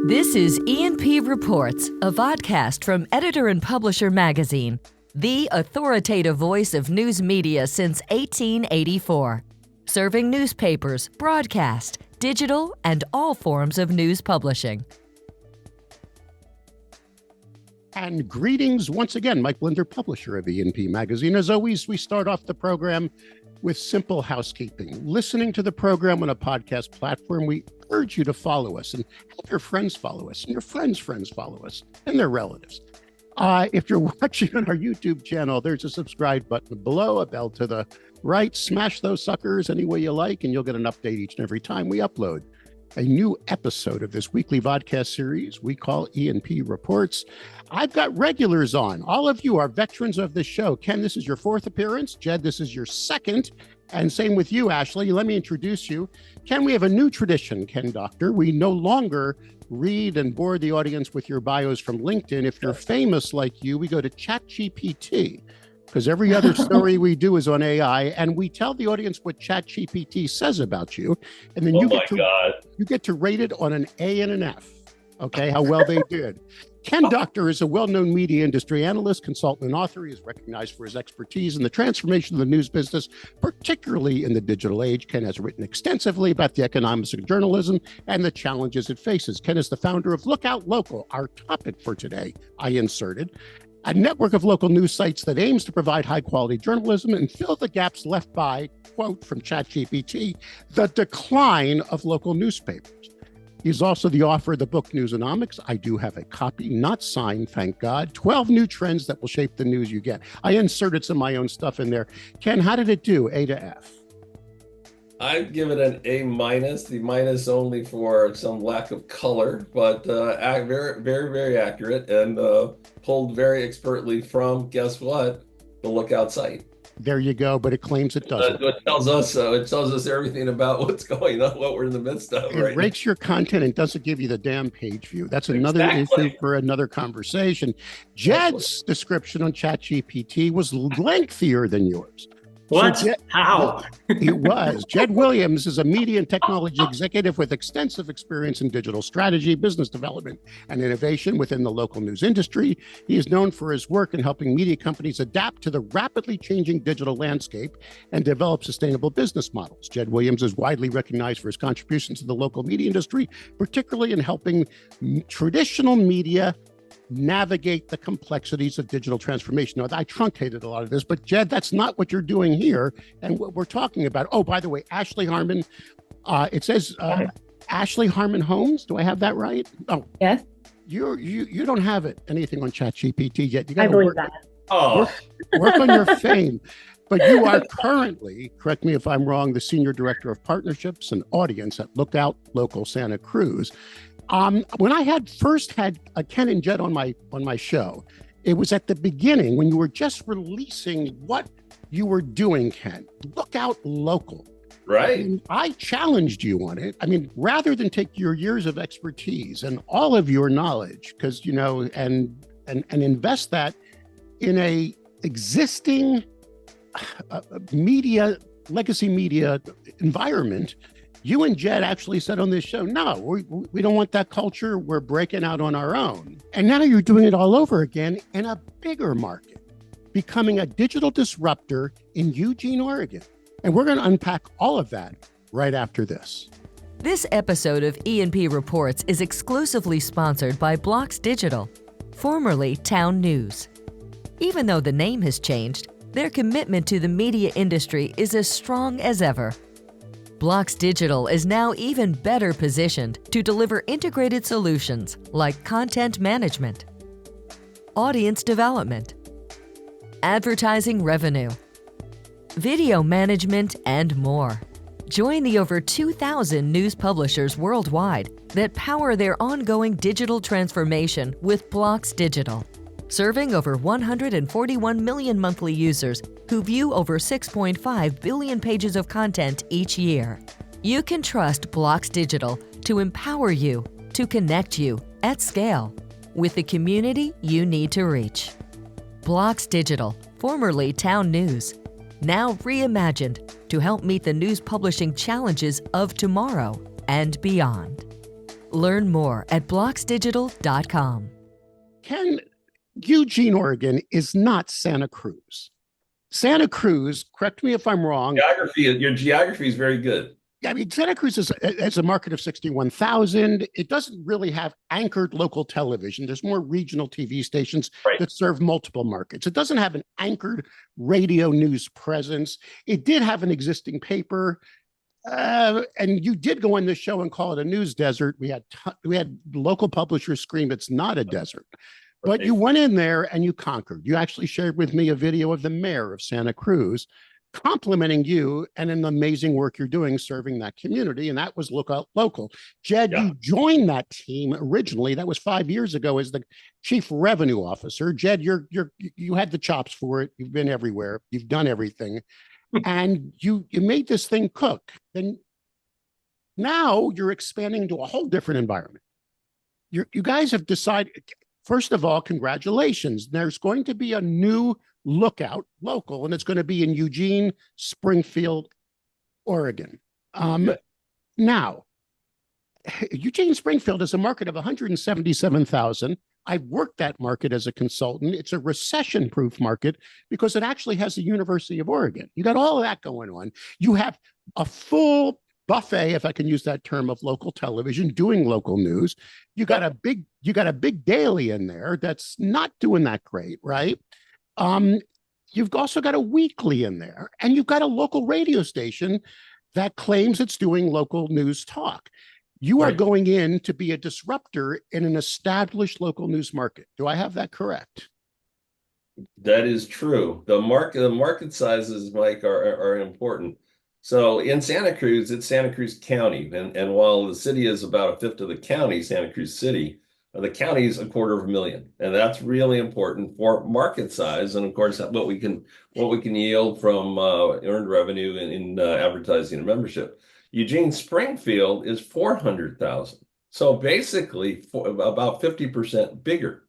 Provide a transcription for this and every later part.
This is E&P Reports, a vodcast from Editor and Publisher magazine, the authoritative voice of news media since 1884, serving newspapers, broadcast, digital, and all forms of news publishing. And greetings once again, Mike Blinder, publisher of E&P Magazine. As always, we start off the program with simple housekeeping. Listening to the program on a podcast platform, we urge you to follow us and help your friends follow us and your friends' friends follow us and their relatives. If you're watching on our YouTube channel, there's a subscribe button below, a bell to the right. Smash those suckers any way you like, and you'll get an update each and every time we upload a new episode of this weekly vodcast series we call E&P Reports. I've got regulars on. All of you are veterans of this show. Ken, this is your fourth appearance. Jed, this is your second. And same with you, Ashley. Let me introduce you. Ken, we have a new tradition, Ken Doctor. We no longer read and bore the audience with your bios from LinkedIn. If you're famous like you, we go to ChatGPT, because every other story we do is on AI, and we tell the audience what ChatGPT says about you, and then you get to rate it on an A and an F, okay, how well they did. Ken Doctor is a well-known media industry analyst, consultant, and author. He is recognized for his expertise in the transformation of the news business, particularly in the digital age. Ken has written extensively about the economics of journalism and the challenges it faces. Ken is the founder of Lookout Local, our topic for today, I inserted, a network of local news sites that aims to provide high-quality journalism and fill the gaps left by, quote from ChatGPT, the decline of local newspapers. He's also the author of the book Newsonomics. I do have a copy, not signed, thank God. 12 new trends that will shape the news you get. I inserted some of my own stuff in there. Ken, how did it do, A to F? I'd give it an A minus, the minus only for some lack of color, but very, very, very accurate and pulled very expertly from, guess what, the Lookout site. There you go, but it claims it doesn't. It tells us everything about what's going on, what we're in the midst of. It breaks your content and doesn't give you the damn page view. That's another issue for another conversation. Jed's description on ChatGPT was lengthier than yours. What? So How? It was. Jed Williams is a media and technology executive with extensive experience in digital strategy, business development, and innovation within the local news industry. He is known for his work in helping media companies adapt to the rapidly changing digital landscape and develop sustainable business models. Jed Williams is widely recognized for his contributions to the local media industry, particularly in helping traditional media navigate the complexities of digital transformation. Now, I truncated a lot of this, but Jed, that's not what you're doing here and what we're talking about. Oh, by the way, Ashley Harmon, it says Ashley Harmon Homes. Do I have that right? Oh, yes. You don't have anything on ChatGPT yet. You I got to believe that. work on your fame. But you are currently, correct me if I'm wrong, the Senior Director of Partnerships and Audience at Lookout Local Santa Cruz. When I first had Ken and Jed on my show, it was at the beginning when you were just releasing what you were doing, Ken. Lookout Local. Right. And I challenged you on it. I mean, rather than take your years of expertise and all of your knowledge, because and invest that in a existing legacy media environment. You and Jed actually said on this show, no, we don't want that culture. We're breaking out on our own. And now you're doing it all over again in a bigger market, becoming a digital disruptor in Eugene, Oregon. And we're going to unpack all of that right after this. This episode of E&P Reports is exclusively sponsored by Blocks Digital, formerly Town News. Even though the name has changed, their commitment to the media industry is as strong as ever. Blocks Digital is now even better positioned to deliver integrated solutions like content management, audience development, advertising revenue, video management, and more. Join the over 2,000 news publishers worldwide that power their ongoing digital transformation with Blocks Digital, serving over 141 million monthly users who view over 6.5 billion pages of content each year. You can trust Blocks Digital to empower you, to connect you at scale with the community you need to reach. Blocks Digital, formerly Town News, now reimagined to help meet the news publishing challenges of tomorrow and beyond. Learn more at blocksdigital.com. Ken, Eugene, Oregon is not Santa Cruz. Santa Cruz, correct me if I'm wrong. Your geography is very good. I mean, Santa Cruz is a market of 61,000. It doesn't really have anchored local television. There's more regional TV stations that serve multiple markets. It doesn't have an anchored radio news presence. It did have an existing paper. And you did go on this show and call it a news desert. We had local publishers scream it's not a desert. But you went in there and you conquered. You actually shared with me a video of the mayor of Santa Cruz complimenting you and an amazing work you're doing serving that community. And that was Lookout Local. Jed, you joined that team originally. That was 5 years ago as the chief revenue officer. Jed, you had the chops for it. You've been everywhere. You've done everything. And you made this thing cook. And now you're expanding to a whole different environment. You guys have decided, first of all, congratulations. There's going to be a new Lookout Local, and it's going to be in Eugene-Springfield, Oregon. Now, Eugene-Springfield is a market of 177,000. I've worked that market as a consultant. It's a recession-proof market because it actually has the University of Oregon. You got all of that going on. You have a full buffet, if I can use that term, of local television doing local news. You got a big daily in there that's not doing that great, right? You've also got a weekly in there, and you've got a local radio station that claims it's doing local news talk. You are going in to be a disruptor in an established local news market. Do I have that correct? That is true. The market sizes, Mike, are important. So in Santa Cruz, it's Santa Cruz County. And while the city is about a fifth of the county, Santa Cruz City, the county is 250,000. And that's really important for market size. And of course, what we can yield from earned revenue in advertising and membership. Eugene-Springfield is 400,000. So basically about 50% bigger.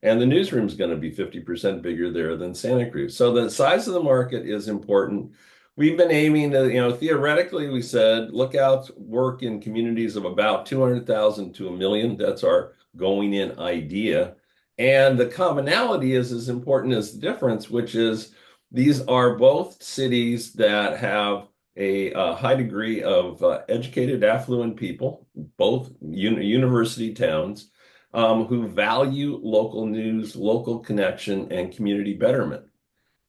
And the newsroom is going to be 50% bigger there than Santa Cruz. So the size of the market is important. We've been aiming to, theoretically, we said, Lookout's work in communities of about 200,000 to 1 million. That's our going in idea. And the commonality is as important as the difference, which is these are both cities that have a high degree of educated, affluent people, both university towns, who value local news, local connection, and community betterment,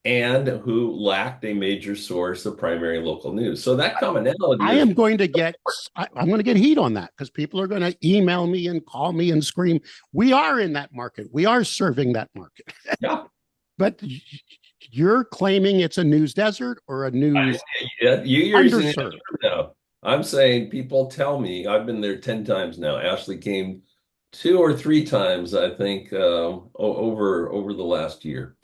and who lacked a major source of primary local news. So that commonality. I'm going to get heat on that because people are going to email me and call me and scream. We are in that market. We are serving that market. Yeah. But you're claiming it's a news desert or a news underserved? No, I'm saying people tell me, I've been there 10 times now. Ashley came 2 or 3 times, I think, over the last year.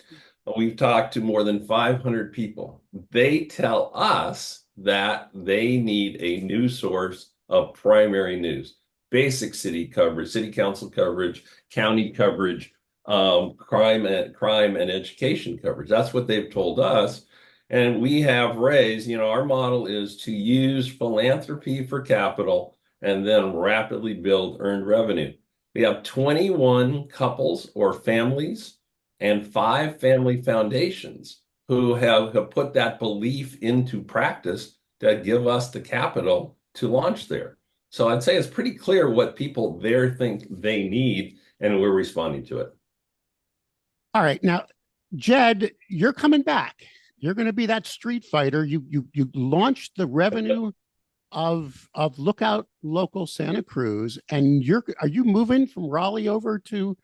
We've talked to more than 500 people. They tell us that they need a news source of primary news, basic city coverage, city council coverage, county coverage, crime and education coverage. That's what they've told us. And we have raised, our model is to use philanthropy for capital and then rapidly build earned revenue. We have 21 couples or families and 5 family foundations who have put that belief into practice to give us the capital to launch there. So I'd say it's pretty clear what people there think they need, and we're responding to it. All right. Now, Jed, you're coming back. You're going to be that street fighter. You launched the revenue of Lookout Local Santa Cruz, and are you moving from Raleigh over to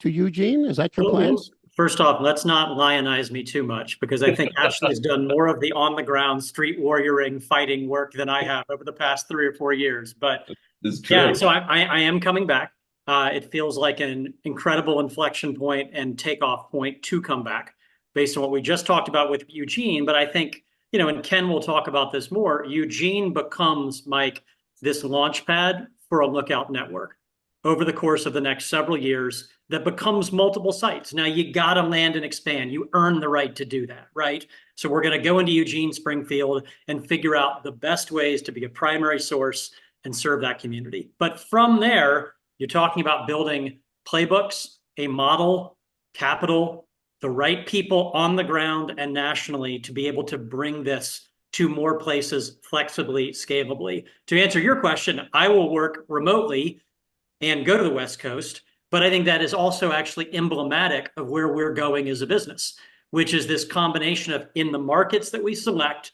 Eugene? Is that your plans? First off, let's not lionize me too much because I think Ashley's done more of the on-the-ground street warrioring fighting work than I have over the past 3 or 4 years. But yeah, so I am coming back. It feels like an incredible inflection point and takeoff point to come back based on what we just talked about with Eugene. But I think, and Ken will talk about this more, Eugene becomes, Mike, this launch pad for a Lookout network over the course of the next several years that becomes multiple sites. Now you got to land and expand. You earn the right to do that, right? So we're going to go into Eugene-Springfield and figure out the best ways to be a primary source and serve that community. But from there, you're talking about building playbooks, a model, capital, the right people on the ground and nationally to be able to bring this to more places flexibly, scalably. To answer your question, I will work remotely and go to the West Coast, but I think that is also actually emblematic of where we're going as a business, which is this combination of, in the markets that we select,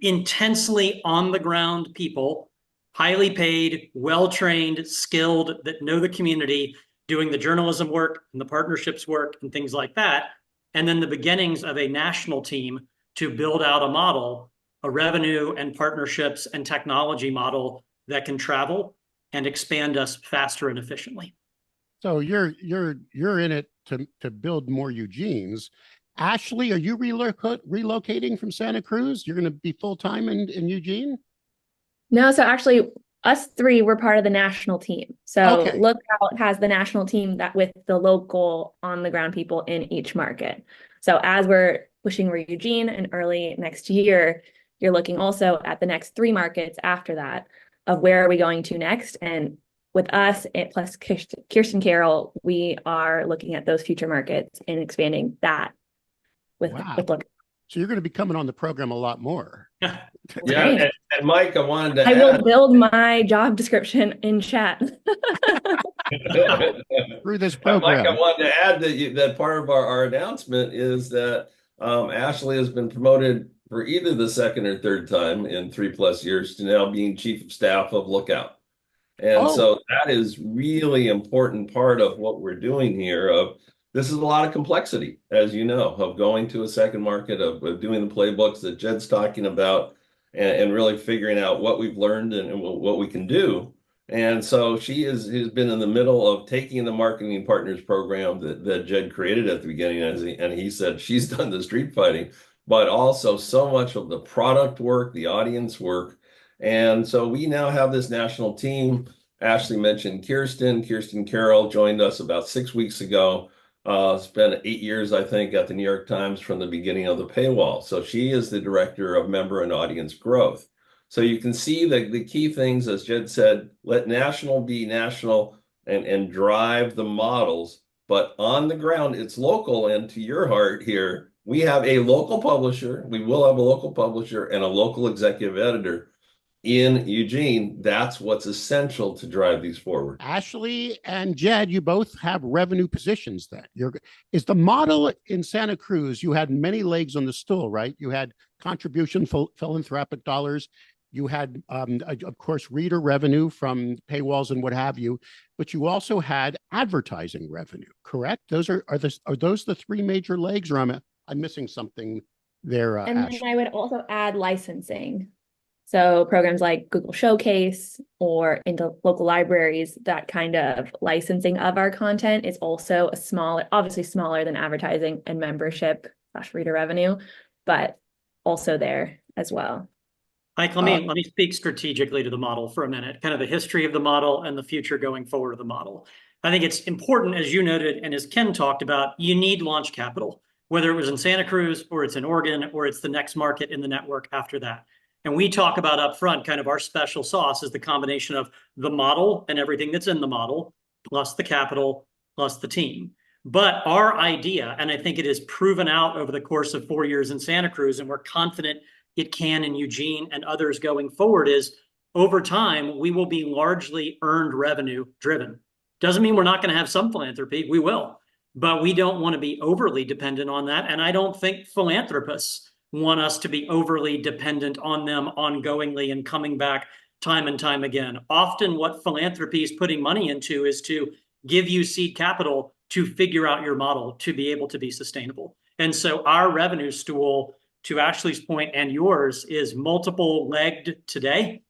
intensely on the ground people, highly paid, well-trained, skilled, that know the community, doing the journalism work and the partnerships work and things like that. And then the beginnings of a national team to build out a model, a revenue and partnerships and technology model that can travel and expand us faster and efficiently. So you're in it to build more Eugenes. Ashley, are you relocating from Santa Cruz? You're going to be full-time in Eugene? No, so actually us three were part of the national team. So Okay. Lookout has the national team that with the local on the ground people in each market. So as we're pushing for Eugene and early next year, you're looking also at the next 3 markets after that of where are we going to next. And with us, plus Kirsten Carroll, we are looking at those future markets and expanding that with Lookout. So you're going to be coming on the program a lot more. Yeah, and Mike, I wanted to I will build my job description in chat. Through this program. Mike, I wanted to add that part of our announcement is that Ashley has been promoted for either the second or third time in 3+ years to now being chief of staff of Lookout. And so that is really important part of what we're doing here. This is a lot of complexity, as you know, of going to a second market, of doing the playbooks that Jed's talking about, and really figuring out what we've learned and what we can do. And so she has been in the middle of taking the marketing partners program that Jed created at the beginning, and he said she's done the street fighting, but also so much of the product work, the audience work. And so we now have this national team. Ashley mentioned Kirsten Carroll joined us about 6 weeks ago. Spent 8 years, I think, at the New York Times from the beginning of the paywall. So she is the director of member and audience growth. So you can see the key things, as Jed said, let national be national and drive the models. But on the ground, it's local. And to your heart here, we have a local publisher. We will have a local publisher and a local executive editor in Eugene. That's what's essential to drive these forward. Ashley and Jed, you both have revenue positions then. Is the model in Santa Cruz, you had many legs on the stool, right? You had contribution philanthropic dollars. You had, of course, reader revenue from paywalls and what have you, but you also had advertising revenue, correct? Those are those the 3 major legs, or I'm missing something there, and Ashley? then I would also add licensing. So programs like Google Showcase or into local libraries, that kind of licensing of our content is also obviously smaller than advertising and membership / reader revenue, but also there as well. Mike, let me speak strategically to the model for a minute, kind of the history of the model and the future going forward of the model. I think it's important, as you noted, and as Ken talked about, you need launch capital, whether it was in Santa Cruz or it's in Oregon or it's the next market in the network after that. And we talk about upfront, kind of our special sauce is the combination of the model and everything that's in the model, plus the capital, plus the team. But our idea, and I think it is proven out over the course of 4 years in Santa Cruz, and we're confident it can in Eugene and others going forward, is over time, we will be largely earned revenue driven. Doesn't mean we're not going to have some philanthropy, we will, but we don't want to be overly dependent on that. And I don't think philanthropists want us to be overly dependent on them ongoingly and coming back time and time again. Often what philanthropy is putting money into is to give you seed capital to figure out your model to be able to be sustainable. And so our revenue stool, to Ashley's point and yours, is multiple legged today,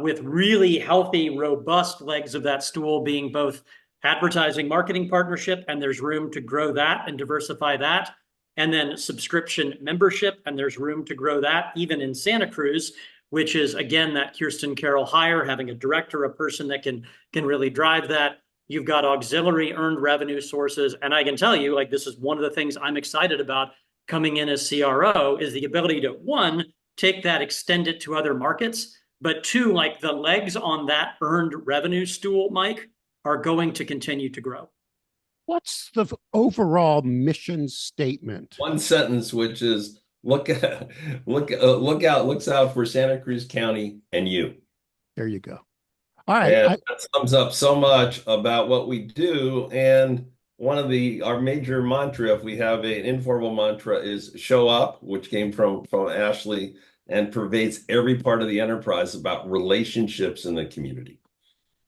with really healthy, robust legs of that stool being both advertising marketing partnership, and there's room to grow that and diversify that. And then subscription membership, and there's room to grow that even in Santa Cruz, which is, again, that Kirsten Carroll hire, having a director, a person that can really drive that. You've got auxiliary earned revenue sources. And I can tell you, like, this is one of the things I'm excited about coming in as CRO, is the ability to, one, take that, extend it to other markets, But two, like the legs on that earned revenue stool, Mike, are going to continue to grow. What's the overall mission statement? One sentence, which is looks out for Santa Cruz County and you. There you go. All right. And that sums up so much about what we do. And one of our major mantra, if we have an informal mantra, is show up, which came from Ashley and pervades every part of the enterprise about relationships in the community.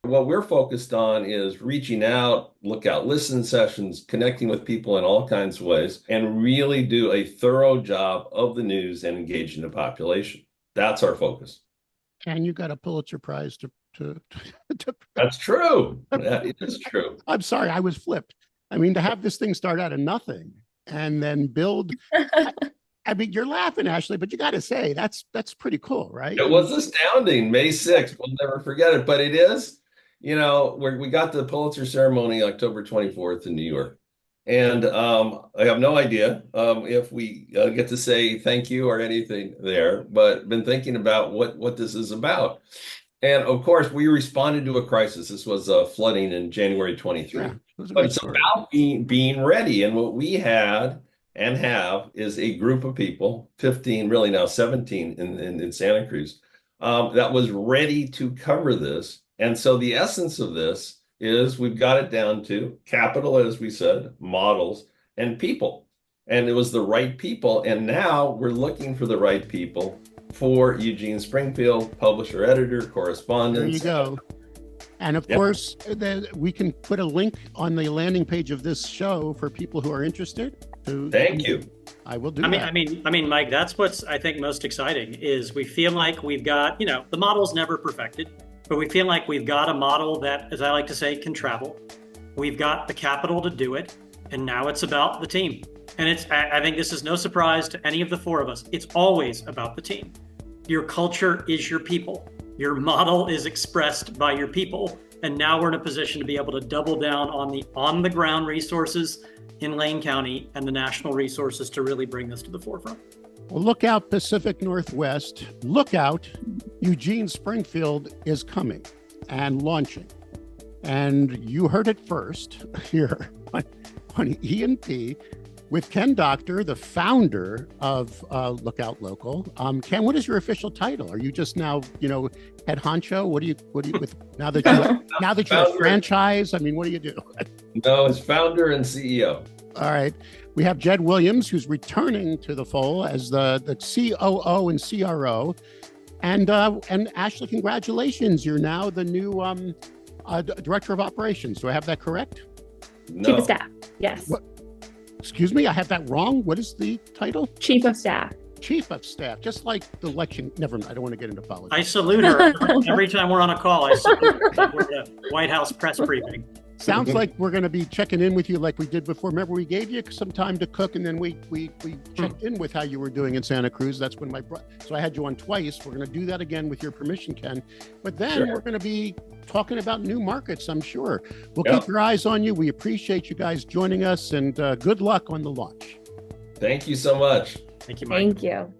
What we're focused on is reaching out, lookout listen sessions, connecting with people in all kinds of ways, and really do a thorough job of the news and engaging the population. That's our focus. And you got a Pulitzer Prize to That's true. That is true. I'm sorry, I was flipped. I mean, to have this thing start out of nothing and then build. I mean, you're laughing, Ashley, but you got to say that's pretty cool, right? It was astounding. May 6th, we'll never forget it. But it is, we got the Pulitzer ceremony October 24th in New York. And I have no idea if we get to say thank you or anything there, but been thinking about what this is about. And of course, we responded to a crisis. This was flooding in January 23. Yeah, but it's about being ready. And what we had and have is a group of people, 15, really now 17 in Santa Cruz, that was ready to cover this. And so the essence of this is we've got it down to capital, as we said, models, and people. And it was the right people. And now we're looking for the right people for Eugene-Springfield, publisher, editor, correspondent. There you go. And of course, we can put a link on the landing page of this show for people who are interested. Thank you. I will do that. I mean, Mike, that's what's, I think, most exciting is we feel like we've got, the model's never perfected, but we feel like we've got a model that, as I like to say, can travel. We've got the capital to do it. And now it's about the team. And I think this is no surprise to any of the four of us. It's always about the team. Your culture is your people. Your model is expressed by your people. And now we're in a position to be able to double down on the on-the-ground resources in Lane County and the national resources to really bring this to the forefront. Well, Lookout Pacific Northwest, Lookout Eugene-Springfield is coming and launching. And you heard it first here on E&P with Ken Doctor, the founder of Lookout Local. Ken, what is your official title? Are you just now, head honcho? What do you with now that you're a franchise? I mean, what do you do? No, it's founder and CEO. All right. We have Jed Williams, who's returning to the fold as the COO and CRO. And Ashley, congratulations. You're now the new Director of Operations. Do I have that correct? No. Chief of Staff, yes. What? Excuse me, I have that wrong. What is the title? Chief of Staff. Chief of Staff, just like the election. Never mind, I don't want to get into politics. I salute her. Every time we're on a call, I salute her. We're at a White House press briefing. Sounds like we're going to be checking in with you like we did before. Remember, we gave you some time to cook, and then we checked in with how you were doing in Santa Cruz. That's when so I had you on twice. We're going to do that again with your permission, Ken. But then we're going to be talking about new markets, I'm sure. We'll keep your eyes on you. We appreciate you guys joining us, and good luck on the launch. Thank you so much. Thank you, Mike. Thank you.